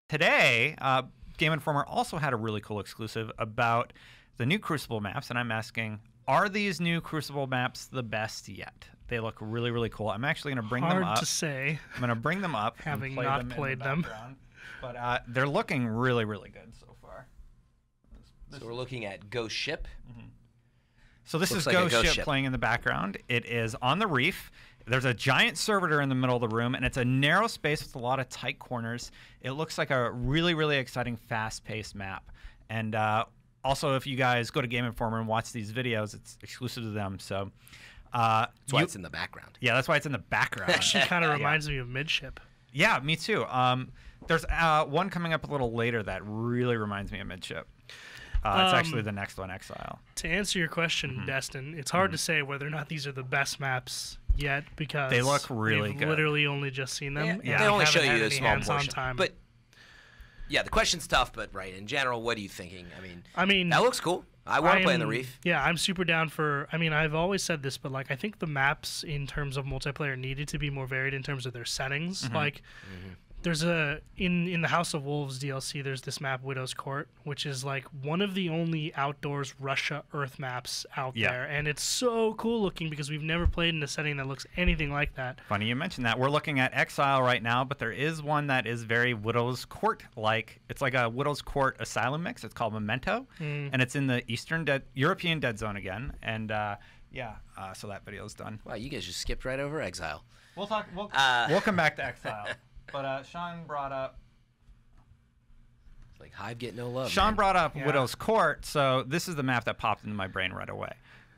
today, Game Informer also had a really cool exclusive about the new Crucible maps, and I'm asking, are these new Crucible maps the best yet? They look really, really cool. I'm actually going to bring them up. Hard to say. I'm going to bring them up. Having play not them played in the them. But they're looking really, really good so far. So we're looking at Ghost Ship. So this Looks is like a Ghost ghost Ship ship. playing in the background. It is on the reef. There's a giant servitor in the middle of the room, and it's a narrow space with a lot of tight corners. It looks like a really, really exciting, fast-paced map. And also, if you guys go to Game Informer and watch these videos, it's exclusive to them. So That's why it's in the background. Yeah, that's why it's in the background. Actually, kind of reminds me of Midship. Yeah, me too. There's one coming up a little later that really reminds me of Midship. It's actually the next one, Exile. To answer your question, Destin, it's hard to say whether or not these are the best maps yet because They look really we've good. literally only just seen them. Yeah, and they only haven't show had you a any small hands-on portion. time. But yeah, the question's tough. But right, in general, what are you thinking? I mean, that looks cool. I want to play on the reef. Yeah, I'm super down for. I mean, I've always said this, but like, I think the maps in terms of multiplayer needed to be more varied in terms of their settings. Like, there's a in the House of Wolves DLC. There's this map, Widow's Court, which is like one of the only outdoors Russia Earth maps out there, and it's so cool looking because we've never played in a setting that looks anything like that. Funny you mentioned that. We're looking at Exile right now, but there is one that is very Widow's Court-like. It's like a Widow's Court Asylum mix. It's called Memento, and it's in the European Dead Zone again. And so that video's done. Wow, you guys just skipped right over Exile. We'll come back to Exile. But Sean brought up. It's like Hive get no love. Sean man. brought up Widow's Court, so this is the map that popped into my brain right away.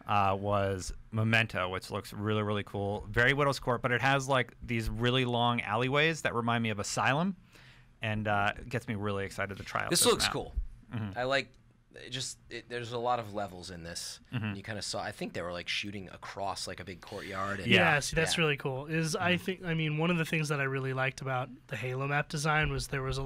Was Memento, which looks really, really cool. Very Widow's Court, but it has like these really long alleyways that remind me of Asylum, and it gets me really excited to try out this looks map. cool. I like. There's a lot of levels in this. You kind of saw. I think they were like shooting across like a big courtyard. And, Yeah, see, that's really cool. I mean, one of the things that I really liked about the Halo map design was there's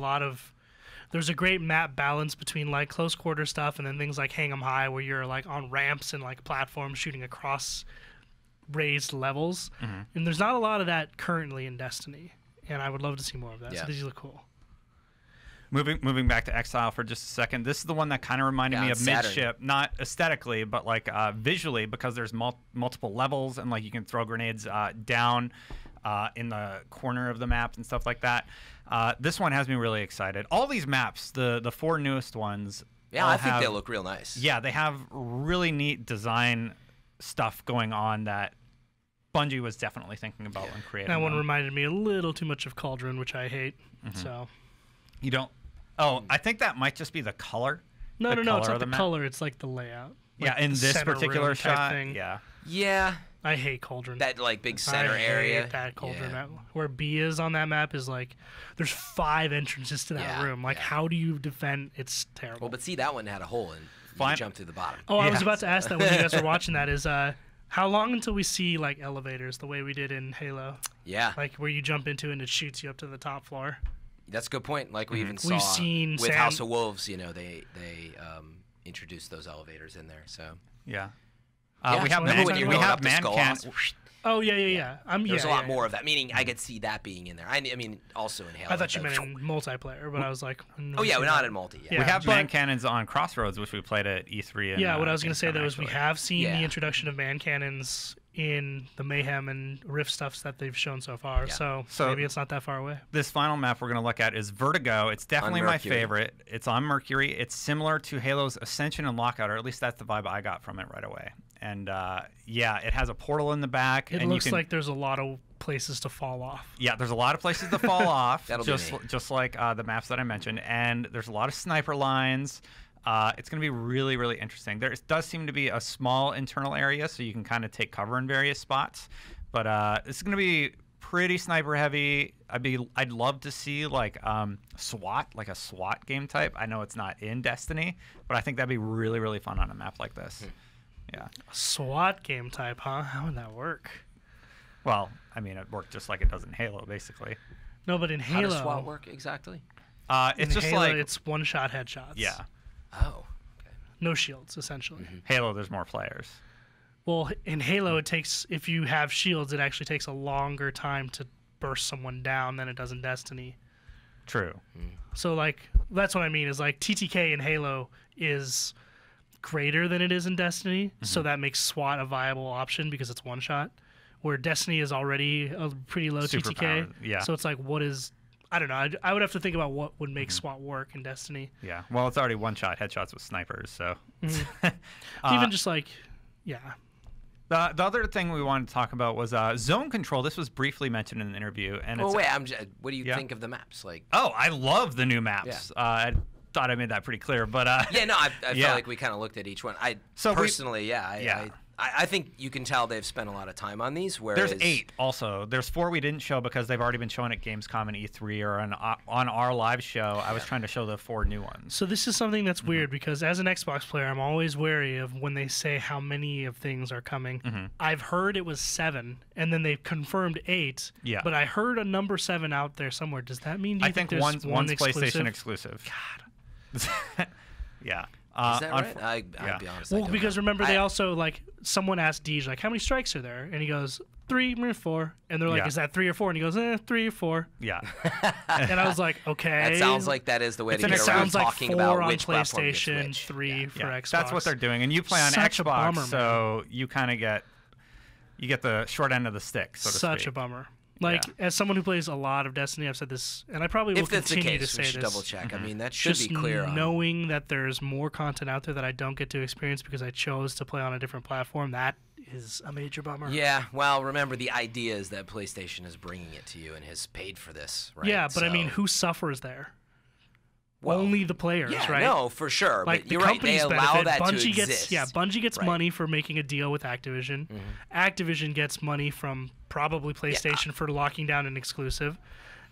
a great map balance between like close quarter stuff and then things like Hang 'em High, where you're like on ramps and like platforms shooting across raised levels. And there's not a lot of that currently in Destiny, and I would love to see more of that. So these look cool. Moving back to Exile for just a second, this is the one that kind of reminded me of Saturn. Midship, not aesthetically, but like visually, because there's multiple levels and like you can throw grenades down in the corner of the map and stuff like that. This one has me really excited. All these maps, the four newest ones, I think they look real nice. Yeah, they have really neat design stuff going on that Bungie was definitely thinking about when creating That one them. reminded me a little too much of Cauldron, which I hate. So You don't. Oh, I think that might just be the color. no, it's color not of the the map? color. It's like the layout. Like In the this center particular room type shot. thing. Yeah. I hate Cauldron. That like big center I area. hate that Cauldron map. Where B is on that map is like, there's 5 entrances to that room. Like, how do you defend? It's terrible. Well, but see, that one had a hole and you jump through the bottom. Oh, I was about to ask that when you guys were watching that. Is how long until we see like elevators the way we did in Halo? Yeah. Like where you jump into and it shoots you up to the top floor. That's a good point. Like we even saw We've seen with House of Wolves, you know, they introduced those elevators in there. So Yeah. Yeah, we have remember when you were going up the Man-Can. skull? Oh yeah. There's a lot more of that. Meaning, I could see that being in there. I mean, also in Halo. I thought you meant in multiplayer, but I was like, Oh yeah, we're not in multi. Yeah. We have but- man cannons on Crossroads, which we played at E3. And, Yeah, what I was going to say though is we Gamescom, have seen Yeah. the introduction of man cannons in the Mayhem and Rift stuffs that they've shown so far. Yeah. So maybe it's not that far away. This final map we're going to look at is Vertigo. It's definitely On my Mercury. favorite. It's on Mercury. It's similar to Halo's Ascension and Lockout, or at least that's the vibe I got from it right away. And it has a portal in the back. It and looks you can, like there's a lot of places to fall off. Yeah, there's a lot of places to fall off, That'll be just like the maps that I mentioned. And there's a lot of sniper lines. It's going to be really, really interesting. There does seem to be a small internal area, so you can kind of take cover in various spots. But it's going to be pretty sniper heavy. I'd love to see like SWAT, like a SWAT game type. I know it's not in Destiny, but I think that'd be really, really fun on a map like this. Yeah. SWAT game type, huh? How would that work? Well, I mean, it worked just like it does in Halo, basically. No, but in How Halo, does SWAT work exactly? in It's just Halo, like it's one-shot headshots. yeah, Oh. No shields, essentially. Halo. There's more players. Well, in Halo, it takes, if you have shields, it actually takes a longer time to burst someone down than it does in Destiny. True. So like that's what I mean is like TTK in Halo is greater than it is in Destiny, so that makes SWAT a viable option because it's one shot, where Destiny is already a pretty low Super TTK. powered, yeah. So it's like, what is? I don't know. I would have to think about what would make SWAT work in Destiny. Yeah. Well, it's already one-shot headshots with snipers, so. Even just like, yeah. The other thing we wanted to talk about was zone control. This was briefly mentioned in an interview, and Oh it's, wait, what do you think of the maps? Like, oh, I love the new maps. I thought I made that pretty clear, but yeah, no, I felt like we kind of looked at each one. I think you can tell they've spent a lot of time on these. Whereas there's 8 also. There's 4 we didn't show because they've already been shown at Gamescom and E3 or on our live show. I was trying to show the 4 new ones. So this is something that's weird because as an Xbox player, I'm always wary of when they say how many of things are coming. I've heard it was 7, and then they confirmed 8. Yeah. But I heard a number 7 out there somewhere. Does that mean? I think one's exclusive? PlayStation exclusive. God. Yeah. Is that right? I'll be honest. Well, because remember they also like someone asked Deej like how many strikes are there, and he goes 3 or 4, and they're like, Yeah. is that 3 or 4? And he goes 3 or 4. Yeah. And I was like, okay. That sounds like that is the way to It get around sounds like talking 4 about on which platform gets PlayStation, which. 3 for Yeah. Xbox. That's what they're doing, and you play on Such a Xbox, bummer, man. so you kind of get the short end of the stick, so to Such speak. a bummer. Like, as someone who plays a lot of Destiny, I've said this, and I probably will If that's the continue case, to we say should this. double check. I mean, that should Just be clear. knowing that there's more content out there that I don't get to experience because I chose to play on a different platform, that is a major bummer. Yeah, well, remember the idea is that PlayStation is bringing it to you and has paid for this, right? Yeah, but I mean, So- who suffers there? Well, Only the players, yeah, right? no, for sure. Like But the you're right. They companies allow benefit. that Bungie to gets exist. Bungie gets Right. money for making a deal with Activision. Activision gets money from probably PlayStation for locking down an exclusive,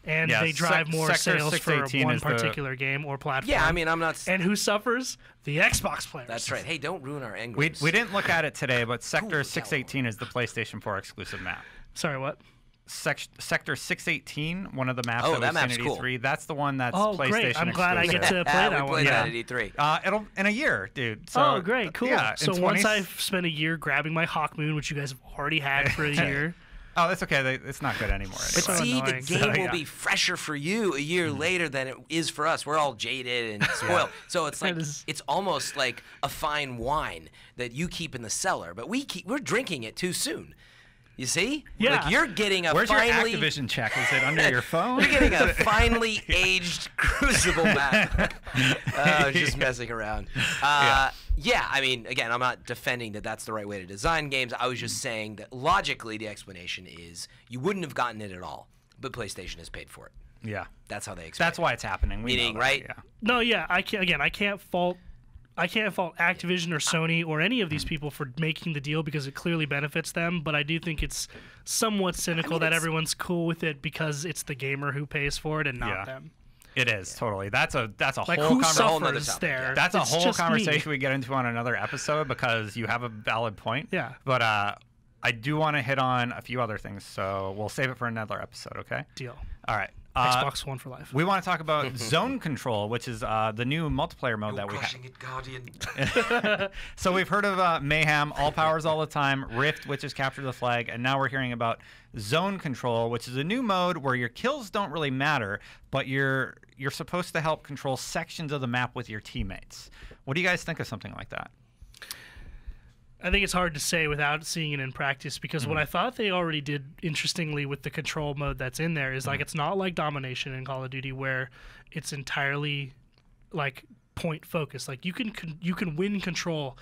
and Yeah, they drive more Sector sales for 618 one is the- particular game or platform. Yeah, I mean, I'm not. and who suffers? The Xbox players. That's right. Hey, don't ruin our We engrams. didn't look at it today, but Sector Cool, 618 is the PlayStation 4 exclusive map. Sorry, what? Sector 618, one of the maps Oh, that that we've map's seen at cool. E3, that's the one that's Oh, PlayStation great! I'm glad I get exclusive. to play we that one. played Yeah. that at E3. It'll in a year, dude. So, Oh, great, cool. Yeah, So in once 20 I've spent a year grabbing my Hawk Moon, which you guys have already had for a year, Oh, that's okay. It's not good anymore. But Anyway. see, the annoying. game So, will yeah. be fresher for you a year later than it is for us. We're all jaded and spoiled. So it's like That is- it's almost like a fine wine that you keep in the cellar, but we're drinking it too soon. You see? Yeah. Like you're getting a Where's finely your Activision check? Is it under your phone? you're getting a finely aged Crucible map. I was just messing around. Yeah, I mean, again, I'm not defending that that's the right way to design games. I was just saying that logically the explanation is you wouldn't have gotten it at all, but PlayStation has paid for it. Yeah. That's how they explain That's why it's happening. We know Meaning, that, right? Yeah. no, yeah, I can't fault Activision or Sony or any of these people for making the deal because it clearly benefits them. But I do think it's somewhat cynical that it's- everyone's cool with it because it's the gamer who pays for it and not Yeah. them. It is totally. That's a Like whole who conversation. whole nother suffers topic, there? yeah. That's It's a whole just me. conversation we get into on another episode because you have a valid point. Yeah. But I do want to hit on a few other things, so we'll save it for another episode. Okay. Deal. All right. Xbox One for life. We want to talk about zone control, which is the new multiplayer mode that we have. it, Guardian. So we've heard of Mayhem, All Powers All the Time, Rift, which is Capture the Flag, and now we're hearing about Zone Control, which is a new mode where your kills don't really matter, but you're supposed to help control sections of the map with your teammates. What do you guys think of something like that? I think it's hard to say without seeing it in practice because Mm-hmm. what I thought they already did interestingly with the control mode that's in there is like Mm-hmm. it's not like domination in Call of Duty where it's entirely like point focused. Like you can win control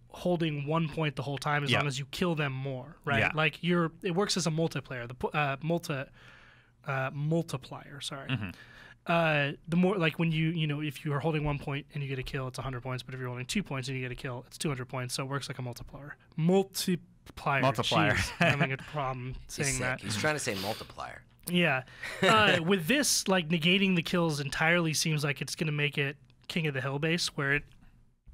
holding one point the whole time as Yeah. long as you kill them more, right? Yeah. Like it works as a multiplayer, multiplier. Sorry. Mm-hmm. The more like when if you are holding 1 point and you get a kill, it's 100 points. But if you're holding 2 points and you get a kill, it's 200 points. So it works like a multiplier. Multiplier. Jeez, I'm having a problem saying that. He's trying to say multiplier. Yeah. With this, like negating the kills entirely seems like it's going to make it King of the Hill base, where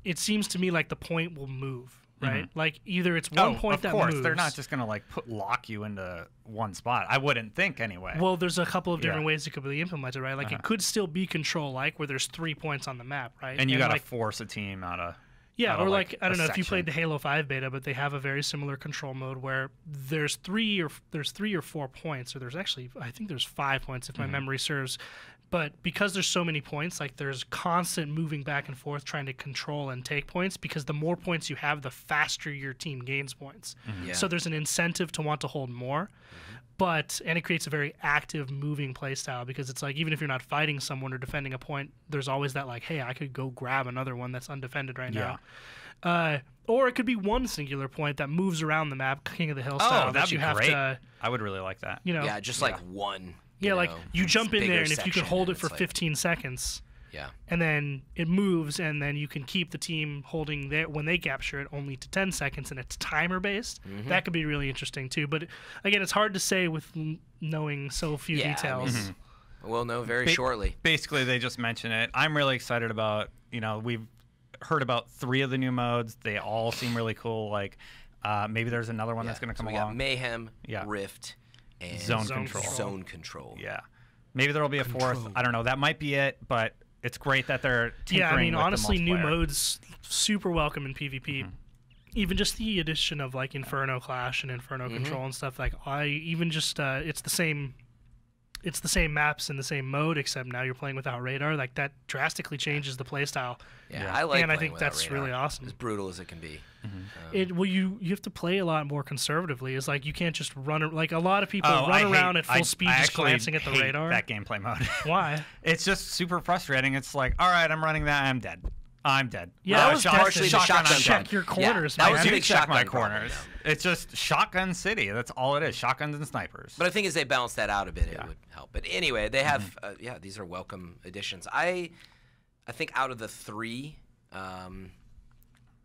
it seems to me like the point will move. Right, like either it's one point that moves. Of course, they're not just gonna like lock you into one spot. I wouldn't think anyway. Well, there's a couple of different Yeah. ways it could be implemented, right? Like it could still be control, like where there's 3 points on the map, right? and you gotta like, force a team out of. Yeah, out of, or like I a don't know if you section. played the Halo 5 beta, but they have a very similar control mode where there's three or 4 points, or there's actually I think there's 5 points if my memory serves. But because there's so many points, like there's constant moving back and forth trying to control and take points, because the more points you have, the faster your team gains points. Yeah. So there's an incentive to want to hold more. And it creates a very active, moving play style, because it's like even if you're not fighting someone or defending a point, there's always that like, hey, I could go grab another one that's undefended right now. Or it could be one singular point that moves around the map, King of the Hill style. that'd be you have great. to, I would really like that. Yeah, just like one. Yeah, like know, you jump in bigger there, and if you can section, hold and it for it's like- 15 seconds, Yeah. and then it moves, and then you can keep the team holding there when they capture it only to 10 seconds, and it's timer based. That could be really interesting too. But again, it's hard to say with knowing so few Yeah, I details. mean, we'll know very shortly. Basically, they just mention it. I'm really excited about, we've heard about 3 of the new modes. They all seem really cool. Like, maybe there's another one that's going to come we got along. Mayhem, Yeah. Rift, and Zone Zone control. control. Zone control. Yeah. Maybe there will be a 4th. I don't know. That might be it, but it's great that they're tinkering Yeah, I mean, with the honestly, new multiplayer. modes super welcome in PvP. Even just the addition of like Inferno Clash and Inferno Control and stuff. Like I even just it's the same maps in the same mode, except now you're playing without radar. Like that drastically changes the playstyle. Yeah, Yeah. I like And I playing think without that's radar. really awesome. As brutal as it can be. You have to play a lot more conservatively. It's like you can't just like a lot of people Oh, I run hate- around at full speed I just actually glancing at the hate radar. that gameplay mode. Why? It's just super frustrating. It's like, all right, I'm running that. I'm dead. I'm dead. Yeah, that was partially the shotgun. shotgun I'm Check dead. your corners, that man. was I a do big check my shotgun problem, corners. though. It's just Shotgun City. That's all it is. Shotguns and snipers. But I think as they balance that out a bit, it would help. But anyway, they have these are welcome additions. I think out of the 3,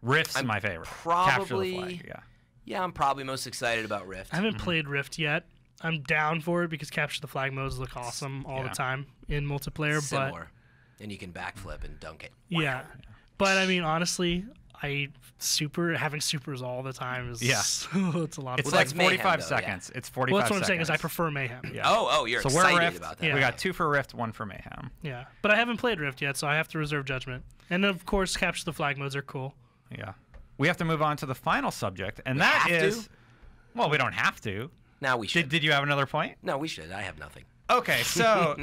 Rift's I'm my favorite. Capture probably- the flag. Yeah. yeah, I'm probably most excited about Rift. I haven't played Rift yet. I'm down for it because capture the flag modes look awesome all the Yeah. time in multiplayer. Similar. And you can backflip and dunk it. But yeah, but I mean honestly, having supers all the time is Yeah. it's a lot. It's of Well, like that's Mayhem, 45 though, seconds. It's 45 well, that's what I'm seconds. saying is I prefer Mayhem. Yeah. Oh, you're So we're excited Rift. about that. Yeah. We got 2 for Rift, 1 for Mayhem. Yeah, but I haven't played Rift yet, so I have to reserve judgment. And of course, capture the flag modes are cool. Yeah. We have to move on to the final subject, and We that have is. to? Well, we don't have to. Now we should. Did you have another point? No, we should. I have nothing. Okay, so